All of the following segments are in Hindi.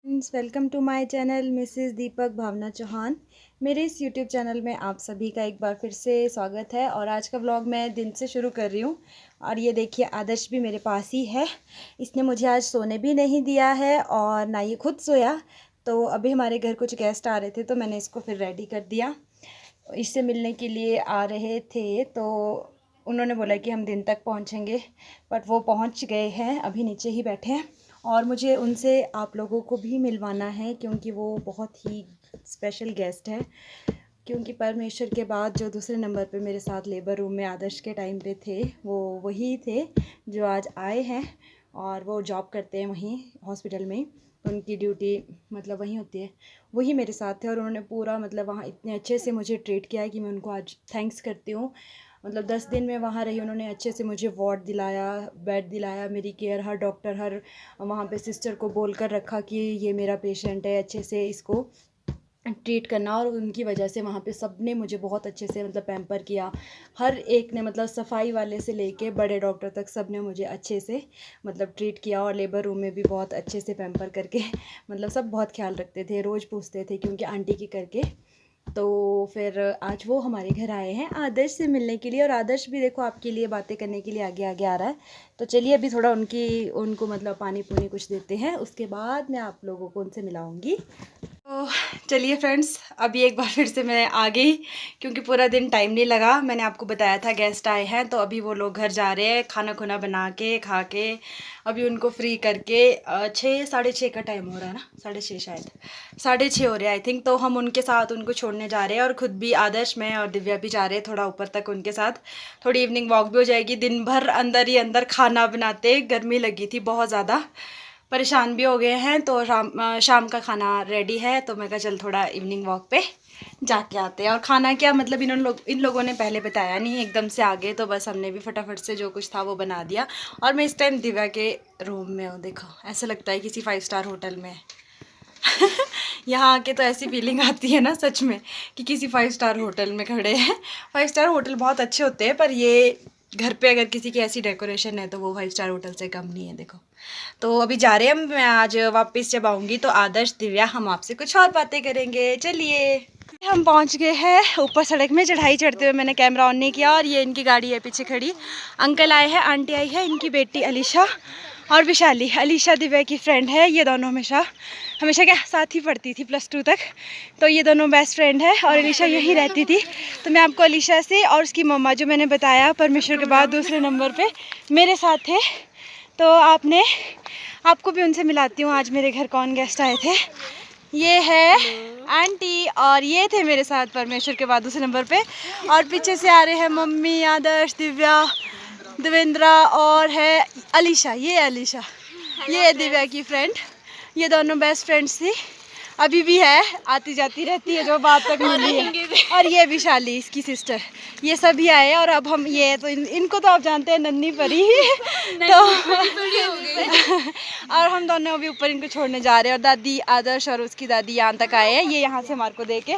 Welcome to my channel Mrs Deepak Bhavna Chauhan. मेरे इस यूट्यूब चैनल में आप सभी का एक बार फिर से स्वागत है। और आज का व्लॉग मैं दिन से शुरू कर रही हूँ। और ये देखिए, आदर्श भी मेरे पास ही है। इसने मुझे आज सोने भी नहीं दिया है और ना ये खुद सोया। तो अभी हमारे घर कुछ गेस्ट आ रहे थे तो मैंने इसको फिर रेडी कर दिया। इससे मिलने के लिए आ रहे थे तो उन्होंने बोला कि हम दिन तक पहुँचेंगे, बट वो पहुँच गए हैं, अभी नीचे ही बैठे हैं। और मुझे उनसे आप लोगों को भी मिलवाना है क्योंकि वो बहुत ही स्पेशल गेस्ट है। क्योंकि परमेश्वर के बाद जो दूसरे नंबर पे मेरे साथ लेबर रूम में आदर्श के टाइम पे थे, वो वही थे जो आज आए हैं। और वो जॉब करते हैं वहीं हॉस्पिटल में, उनकी ड्यूटी मतलब वहीं होती है। वही मेरे साथ थे और उन्होंने पूरा मतलब वहाँ इतने अच्छे से मुझे ट्रीट किया है कि मैं उनको आज थैंक्स करती हूँ। मतलब 10 दिन में वहाँ रही, उन्होंने अच्छे से मुझे वार्ड दिलाया, बेड दिलाया, मेरी केयर, हर डॉक्टर हर वहाँ पे सिस्टर को बोल कर रखा कि ये मेरा पेशेंट है, अच्छे से इसको ट्रीट करना। और उनकी वजह से वहाँ पे सब ने मुझे बहुत अच्छे से मतलब पैम्पर किया। हर एक ने मतलब सफाई वाले से लेके बड़े डॉक्टर तक सब ने मुझे अच्छे से मतलब ट्रीट किया। और लेबर रूम में भी बहुत अच्छे से पैम्पर करके मतलब सब बहुत ख्याल रखते थे, रोज़ पूछते थे क्योंकि आंटी की करके। तो फिर आज वो हमारे घर आए हैं आदर्श से मिलने के लिए। और आदर्श भी देखो आपके लिए बातें करने के लिए आगे आगे आ रहा है। तो चलिए अभी थोड़ा उनको मतलब पानी पुनी कुछ देते हैं, उसके बाद मैं आप लोगों को उनसे मिलाऊंगी। तो चलिए फ्रेंड्स, अभी एक बार फिर से मैं आ गई क्योंकि पूरा दिन टाइम नहीं लगा। मैंने आपको बताया था गेस्ट आए हैं, तो अभी वो लोग घर जा रहे हैं, खाना खुना बना के खा के अभी उनको फ्री करके 6 साढ़े 6 का टाइम हो रहा है ना, 6:30 शायद 6:30 हो रहे हैं आई थिंक। तो हम उनके साथ उनको छोड़ने जा रहे हैं और ख़ुद भी आदर्श, मैं और दिव्या भी जा रहे हैं थोड़ा ऊपर तक उनके साथ। थोड़ी इवनिंग वॉक भी हो जाएगी। दिन भर अंदर ही अंदर खाना बनाते, गर्मी लगी थी बहुत ज़्यादा, परेशान भी हो गए हैं। तो शाम का खाना रेडी है, तो मैं कहा चल थोड़ा इवनिंग वॉक पे जाके आते हैं। और खाना क्या मतलब इन लोगों ने पहले बताया नहीं, एकदम से आ गए, तो बस हमने भी फटाफट से जो कुछ था वो बना दिया। और मैं इस टाइम दिव्या के रूम में हूँ। देखो ऐसा लगता है किसी 5 स्टार होटल में यहाँ आके तो ऐसी फीलिंग आती है ना सच में कि किसी 5 स्टार होटल में खड़े हैं। 5 स्टार होटल बहुत अच्छे होते हैं, पर ये घर पे अगर किसी की ऐसी डेकोरेशन है तो वो 5 स्टार होटल से कम नहीं है। देखो, तो अभी जा रहे हैं हम। मैं आज वापस जब आऊँगी तो आदर्श दिव्या हम आपसे कुछ और बातें करेंगे। चलिए हम पहुँच गए हैं ऊपर सड़क में। चढ़ाई चढ़ते हुए मैंने कैमरा ऑन नहीं किया। और ये इनकी गाड़ी है पीछे खड़ी। अंकल आए हैं, आंटी आई है, इनकी बेटी अलीशा और विशाली। अलीशा दिव्या की फ्रेंड है। ये दोनों हमेशा क्या साथ ही पढ़ती थी +2 तक, तो ये दोनों बेस्ट फ्रेंड है। और अलीशा यहीं रहती थी। तो मैं आपको अलीशा से और उसकी मम्मा, जो मैंने बताया परमेश्वर के बाद दूसरे नंबर पे मेरे साथ थे, तो आपको भी उनसे मिलाती हूँ। आज मेरे घर कौन गेस्ट आए थे। ये है आंटी और ये थे मेरे साथ परमेश्वर के बाद दूसरे नंबर पे। और पीछे से आ रहे हैं मम्मी, आदर्श, दिव्या, देवेंद्रा और है अलीशा। ये अलीशा, ये दिव्या की फ्रेंड। ये दोनों बेस्ट फ्रेंड्स थी, अभी भी है, आती जाती रहती है जो बात तक मिली है। और ये विशाली इसकी सिस्टर, ये सभी आए। और अब हम ये तो इनको तो आप जानते हैं, नन्ही परी तो और हम दोनों अभी ऊपर इनको छोड़ने जा रहे हैं। और दादी, आदर्श और उसकी दादी यहाँ तक आए हैं। ये यहाँ से हमारे को दे के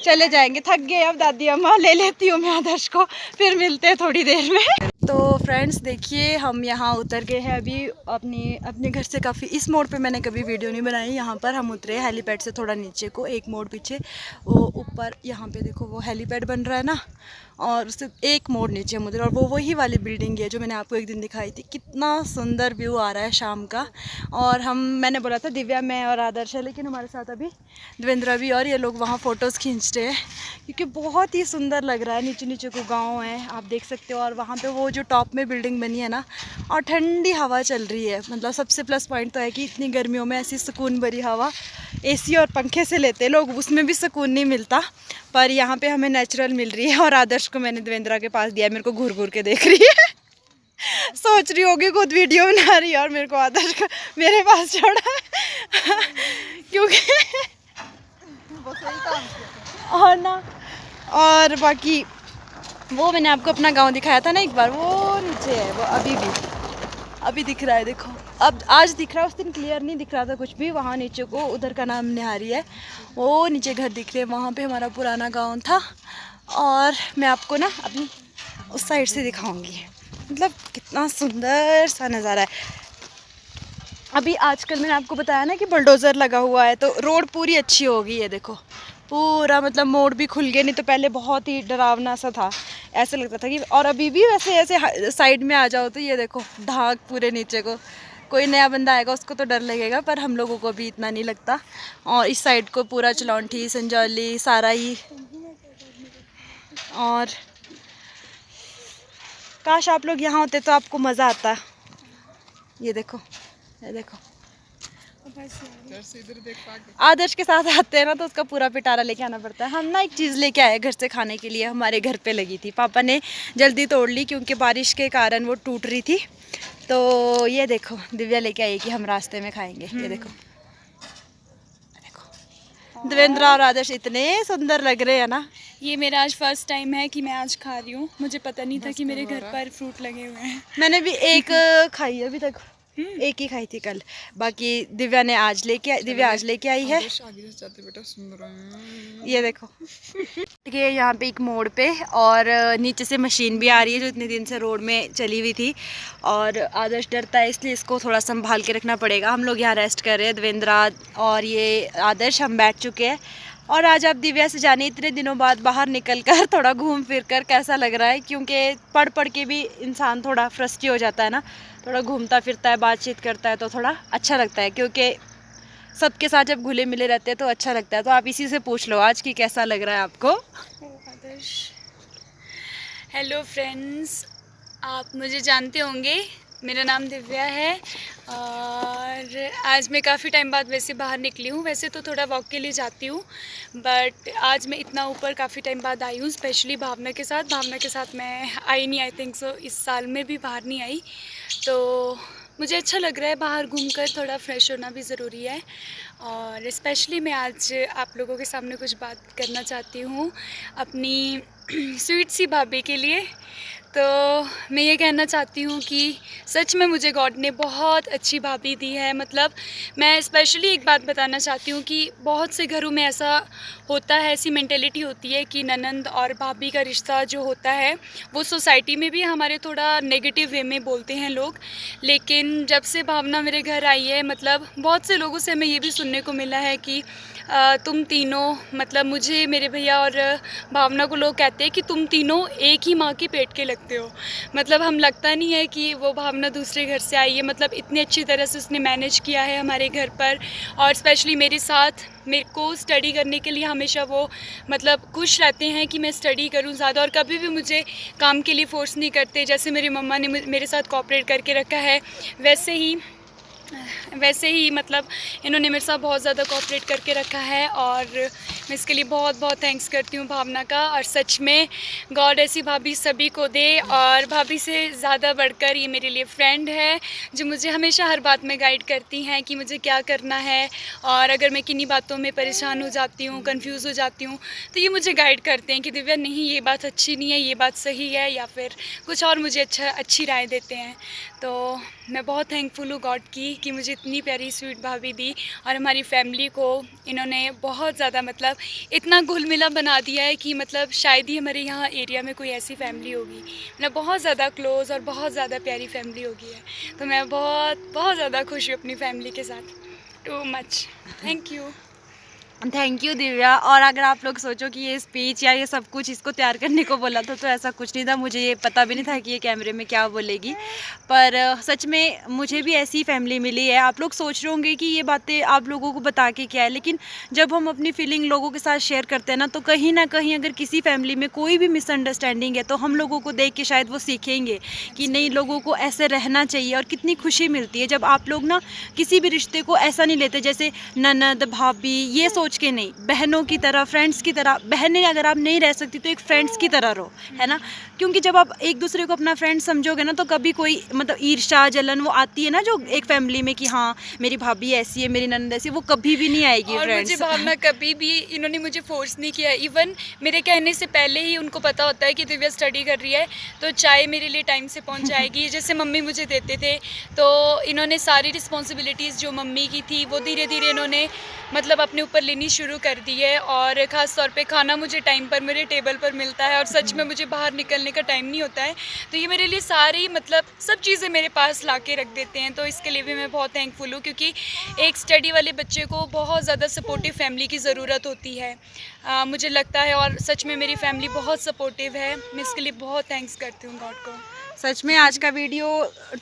चले जाएंगे। थक गए अब दादी अम्मा, ले लेती हूँ मैं आदर्श को, फिर मिलते हैं थोड़ी देर में। तो फ्रेंड्स देखिए, हम यहाँ उतर गए हैं अभी अपने घर से काफ़ी। इस मोड़ पे मैंने कभी वीडियो नहीं बनाई। यहाँ पर हम उतरे हेलीपैड से थोड़ा नीचे को, एक मोड़ पीछे वो ऊपर, यहाँ पे देखो वो हेलीपैड बन रहा है ना, और उससे एक मोड़ नीचे हम उतरे। और वो वही वाली बिल्डिंग है जो मैंने आपको एक दिन दिखाई थी। कितना सुंदर व्यू आ रहा है शाम का। और मैंने बोला था दिव्या, मैं और आदर्श है, लेकिन हमारे साथ अभी देवेंद्रा भी। और ये लोग वहाँ फ़ोटोज़ खींच रहे हैं क्योंकि बहुत ही सुंदर लग रहा है। नीचे नीचे को गाँव है, आप देख सकते हो। और वहाँ पे वो जो टॉप में बिल्डिंग बनी है ना, और ठंडी हवा चल रही है। मतलब सबसे प्लस पॉइंट तो है कि इतनी गर्मियों में ऐसी सुकून भरी हवा एसी और पंखे से लेते लोग, उसमें भी सुकून नहीं मिलता, पर यहाँ पे हमें नेचुरल मिल रही है। और आदर्श को मैंने देवेंद्रा के पास दिया, मेरे को घूर घूर के देख रही है सोच रही होगी खुद वीडियो बना रही है और मेरे को आदर्श को मेरे पास छोड़ा क्योंकि और ना। और बाकी वो मैंने आपको अपना गांव दिखाया था ना एक बार, वो नीचे है, वो अभी दिख रहा है। देखो अब आज दिख रहा है, उस दिन क्लियर नहीं दिख रहा था कुछ भी। वहाँ नीचे को, उधर का नाम निहारी है, वो नीचे घर दिख रहे हैं। वहाँ पे हमारा पुराना गांव था। और मैं आपको ना अभी उस साइड से दिखाऊंगी, मतलब कितना सुंदर सा नज़ारा है। अभी आजकल मैंने आपको बताया ना कि बुलडोज़र लगा हुआ है, तो रोड पूरी अच्छी हो गई है। देखो पूरा मतलब मोड़ भी खुल गए, नहीं तो पहले बहुत ही डरावना सा था, ऐसे लगता था कि, और अभी भी वैसे ऐसे साइड में आ जाओ तो ये देखो ढाक पूरे नीचे को। कोई नया बंदा आएगा उसको तो डर लगेगा, पर हम लोगों को भी इतना नहीं लगता। और इस साइड को पूरा चलौंठी, संजौली, साराई, और काश आप लोग यहाँ होते तो आपको मज़ा आता। ये देखो, ये देखो, आदर्श के साथ आते हैं ना तो उसका पूरा पिटारा लेके आना पड़ता है। हम ना एक चीज़ लेके आए घर से खाने के लिए, हमारे घर पे लगी थी, पापा ने जल्दी तोड़ ली क्योंकि बारिश के कारण वो टूट रही थी। तो ये देखो दिव्या लेके आई कि हम रास्ते में खाएंगे। ये देखो, देखो देवेंद्र और आदर्श इतने सुंदर लग रहे हैं ना। ये मेरा आज फर्स्ट टाइम है कि मैं आज खा रही हूँ। मुझे पता नहीं था कि मेरे घर पर फ्रूट लगे हुए हैं। मैंने भी एक खाई है अभी तक, एक ही खाई थी कल, बाकी दिव्या आज लेके आई है। ये देखो देखिए यहाँ पे एक मोड़ पे, और नीचे से मशीन भी आ रही है जो इतने दिन से रोड में चली हुई थी, और आदर्श डरता है इसलिए इसको थोड़ा संभाल के रखना पड़ेगा। हम लोग यहाँ रेस्ट कर रहे हैं, देवेंद्र और ये आदर्श, हम बैठ चुके हैं। और आज आप दिव्या से जाने इतने दिनों बाद बाहर निकल कर थोड़ा घूम फिर कर कैसा लग रहा है, क्योंकि पढ़ पढ़ के भी इंसान थोड़ा फ्रस्ट्रेट हो जाता है ना, थोड़ा घूमता फिरता है, बातचीत करता है तो थोड़ा अच्छा लगता है, क्योंकि सबके साथ जब घुले मिले रहते हैं तो अच्छा लगता है। तो आप इसी से पूछ लो आज कि कैसा लग रहा है आपको। हेलो फ्रेंड्स, आप मुझे जानते होंगे, मेरा नाम दिव्या है और आज मैं काफ़ी टाइम बाद वैसे बाहर निकली हूँ। वैसे तो थोड़ा वॉक के लिए जाती हूँ, बट आज मैं इतना ऊपर काफ़ी टाइम बाद आई हूँ, स्पेशली भावना के साथ। भावना के साथ मैं आई नहीं, आई थिंक सो इस साल में भी बाहर नहीं आई। तो मुझे अच्छा लग रहा है, बाहर घूमकर थोड़ा फ्रेश होना भी ज़रूरी है। और स्पेशली मैं आज आप लोगों के सामने कुछ बात करना चाहती हूँ अपनी स्वीट सी भाभी के लिए। तो मैं ये कहना चाहती हूँ कि सच में मुझे गॉड ने बहुत अच्छी भाभी दी है। मतलब मैं स्पेशली एक बात बताना चाहती हूँ कि बहुत से घरों में ऐसा होता है, ऐसी मेंटेलिटी होती है कि ननंद और भाभी का रिश्ता जो होता है वो सोसाइटी में भी हमारे थोड़ा नेगेटिव वे में बोलते हैं लोग। लेकिन जब से भावना मेरे घर आई है, मतलब बहुत से लोगों से हमें ये भी सुनने को मिला है कि तुम तीनों, मतलब मुझे, मेरे भैया और भावना को लोग कहते हैं कि तुम तीनों एक ही माँ के पेट के लगते हो। मतलब हम लगता नहीं है कि वो भावना दूसरे घर से आई है। मतलब इतनी अच्छी तरह से उसने मैनेज किया है हमारे घर पर, और स्पेशली मेरे साथ, मेरे को स्टडी करने के लिए हमेशा वो मतलब खुश रहते हैं कि मैं स्टडी करूं ज़्यादा, और कभी भी मुझे काम के लिए फ़ोर्स नहीं करते। जैसे मेरी मम्मा ने मेरे साथ कोऑपरेट करके रखा है, वैसे ही मतलब इन्होंने मेरे साथ बहुत ज़्यादा कोऑपरेट करके रखा है, और मैं इसके लिए बहुत बहुत थैंक्स करती हूँ भावना का। और सच में गॉड ऐसी भाभी सभी को दे, और भाभी से ज़्यादा बढ़कर ये मेरे लिए फ्रेंड है जो मुझे हमेशा हर बात में गाइड करती हैं कि मुझे क्या करना है, और अगर मैं किन्हीं बातों में परेशान हो जाती हूँ, कंफ्यूज हो जाती हूँ, तो ये मुझे गाइड करते हैं कि दिव्या नहीं, ये बात अच्छी नहीं है, ये बात सही है, या फिर कुछ और मुझे अच्छी राय देते हैं। तो मैं बहुत थैंकफुल हूँ गॉड की कि मुझे इतनी प्यारी स्वीट भाभी दी, और हमारी फैमिली को इन्होंने बहुत ज़्यादा मतलब इतना घुल मिला बना दिया है कि मतलब शायद ही हमारे यहाँ एरिया में कोई ऐसी फैमिली होगी। मतलब बहुत ज़्यादा क्लोज़ और बहुत ज़्यादा प्यारी फैमिली होगी है। तो मैं बहुत बहुत ज़्यादा खुश हूँ अपनी फैमिली के साथ। Too much, thank you. Thank you Divya. और अगर आप लोग सोचो कि ये स्पीच या ये सब कुछ इसको तैयार करने को बोला था, तो ऐसा कुछ नहीं था। मुझे ये पता भी नहीं था कि ये कैमरे में क्या बोलेगी, पर सच में मुझे भी ऐसी फैमिली मिली है। आप लोग सोच रहे होंगे कि ये बातें आप लोगों को बता के क्या है, लेकिन जब हम अपनी फीलिंग लोगों के साथ शेयर करते हैं ना, तो कहीं ना कहीं अगर किसी फैमिली में कोई भी मिसअंडरस्टैंडिंग है तो हम लोगों को देख के शायद वो सीखेंगे कि नहीं, लोगों को ऐसे रहना चाहिए। और कितनी खुशी मिलती है जब आप लोग ना किसी भी रिश्ते को ऐसा नहीं लेते जैसे ननद भाभी, ये सोच के नहीं, बहनों की तरह, फ्रेंड्स की तरह। बहनें अगर आप नहीं रह सकती तो एक फ्रेंड्स की तरह रहो, है ना। क्योंकि जब आप एक दूसरे को अपना फ्रेंड समझोगे ना, तो कभी कोई मतलब ईर्ष्या जलन वो आती है ना जो एक फैमिली में कि हाँ मेरी भाभी ऐसी है, मेरी ननद ऐसी है, वो कभी भी नहीं आएगी। और मुझे भावना कभी भी, इन्होंने मुझे फोर्स नहीं किया। इवन मेरे कहने से पहले ही उनको पता होता है कि दिव्या स्टडी कर रही है तो चाय मेरे लिए टाइम से पहुंच जाएगी। जैसे मम्मी मुझे देते थे, तो इन्होंने सारी रिस्पॉन्सिबिलिटीज़ जो मम्मी की थी वो धीरे धीरे इन्होंने मतलब अपने ऊपर लेनी शुरू कर दी है, और ख़ास तौर पे खाना मुझे टाइम पर मेरे टेबल पर मिलता है, और सच में मुझे बाहर निकलने का टाइम नहीं होता है। तो ये मेरे लिए सारी मतलब सब चीज़ें मेरे पास ला के रख देते हैं। तो इसके लिए भी मैं बहुत थैंकफुल हूँ, क्योंकि एक स्टडी वाले बच्चे को बहुत ज़्यादा सपोर्टिव फैमिली की ज़रूरत होती है, मुझे लगता है। और सच में मेरी फैमिली बहुत सपोर्टिव है। मैं इसके लिए बहुत थैंक्स करती हूँ गॉड को। सच में आज का वीडियो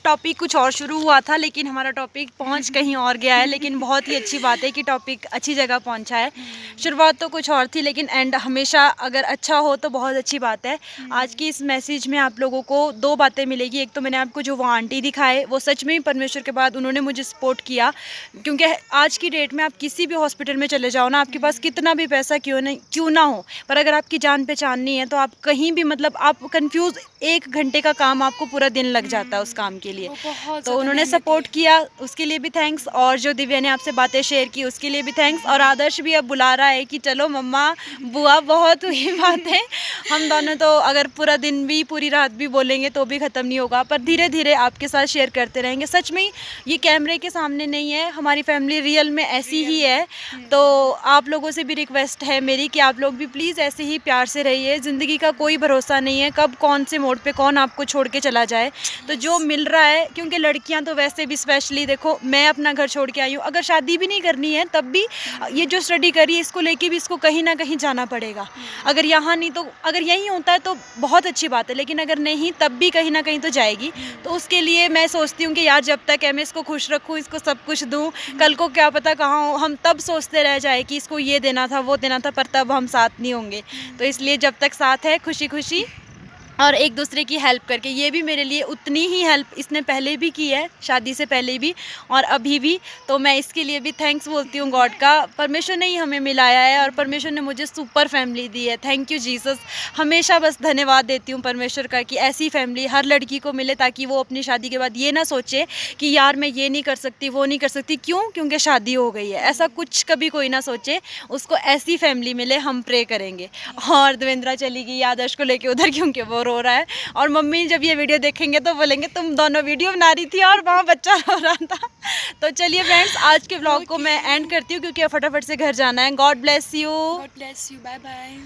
टॉपिक कुछ और शुरू हुआ था, लेकिन हमारा टॉपिक पहुंच कहीं और गया है। लेकिन बहुत ही अच्छी बात है कि टॉपिक अच्छी जगह पहुंचा है। शुरुआत तो कुछ और थी, लेकिन एंड हमेशा अगर अच्छा हो तो बहुत अच्छी बात है। आज की इस मैसेज में आप लोगों को दो बातें मिलेगी। एक तो मैंने आपको जो वो आंटी दिखाए, वो सच में ही परमेश्वर के बाद उन्होंने मुझे सपोर्ट किया, क्योंकि आज की डेट में आप किसी भी हॉस्पिटल में चले जाओ ना, आपके पास कितना भी पैसा क्यों ना हो, पर अगर आपकी जान पहचान नहीं है तो आप कहीं भी मतलब आप कंफ्यूज, 1 घंटे का काम आपको पूरा दिन लग जाता है उस काम के लिए। तो उन्होंने सपोर्ट किया, उसके लिए भी थैंक्स। और जो दिव्या ने आपसे बातें शेयर की, उसके लिए भी थैंक्स। और आदर्श भी अब बुला रहा है कि चलो मम्मा बुआ, बहुत हुई बातें। हम दोनों तो अगर पूरा दिन भी पूरी रात भी बोलेंगे तो भी ख़त्म नहीं होगा, पर धीरे धीरे आपके साथ शेयर करते रहेंगे। सच में ये कैमरे के सामने नहीं है, हमारी फैमिली रियल में ऐसी ही है। तो आप लोगों से भी रिक्वेस्ट है मेरी कि आप लोग भी प्लीज़ ऐसे ही प्यार से रहिए। ज़िंदगी का कोई भरोसा नहीं है, कब कौन से मोड़ पे कौन आपको छोड़ के चला जाए। तो जो मिल रहा है, क्योंकि लड़कियां तो वैसे भी स्पेशली, देखो मैं अपना घर छोड़ के आई हूँ, अगर शादी भी नहीं करनी है तब भी ये जो स्टडी करी है इसको लेके भी इसको कहीं ना कहीं जाना पड़ेगा। अगर यहाँ नहीं तो अगर यहीं होता है तो बहुत अच्छी बात है, लेकिन अगर नहीं तब भी कहीं ना कहीं तो जाएगी। तो उसके लिए मैं सोचती हूँ कि यार जब तक है मैं इसको खुश रखूँ, इसको सब कुछ दूँ, कल को क्या पता कहाँ हो, हम तब सोचते रह जाए कि इसको ये देना था वो देना था, पर तब हम साथ नहीं होंगे। तो इसलिए जब तक साथ है, खुशी खुशी और एक दूसरे की हेल्प करके, ये भी मेरे लिए उतनी ही हेल्प इसने पहले भी की है, शादी से पहले भी और अभी भी। तो मैं इसके लिए भी थैंक्स बोलती हूँ गॉड का। परमेश्वर ने ही हमें मिलाया है और परमेश्वर ने मुझे सुपर फैमिली दी है। Thank you Jesus. हमेशा बस धन्यवाद देती हूँ परमेश्वर का कि ऐसी फैमिली हर लड़की को मिले, ताकि वो अपनी शादी के बाद ये ना सोचे कि यार मैं ये नहीं कर सकती वो नहीं कर सकती, क्यों, क्योंकि शादी हो गई है। ऐसा कुछ कभी कोई ना सोचे, उसको ऐसी फैमिली मिले। हम प्रे करेंगे। और देवेंद्रा चली गई आदर्श को लेके उधर, क्योंकि वो रो रहा है। और मम्मी जब ये वीडियो देखेंगे तो बोलेंगे तुम दोनों वीडियो बना रही थी और वहाँ बच्चा रो रहा था। तो चलिए फ्रेंड्स, आज के व्लॉग को मैं एंड करती हूँ, क्योंकि फटाफट से घर जाना है। God bless you. God bless you. Bye bye.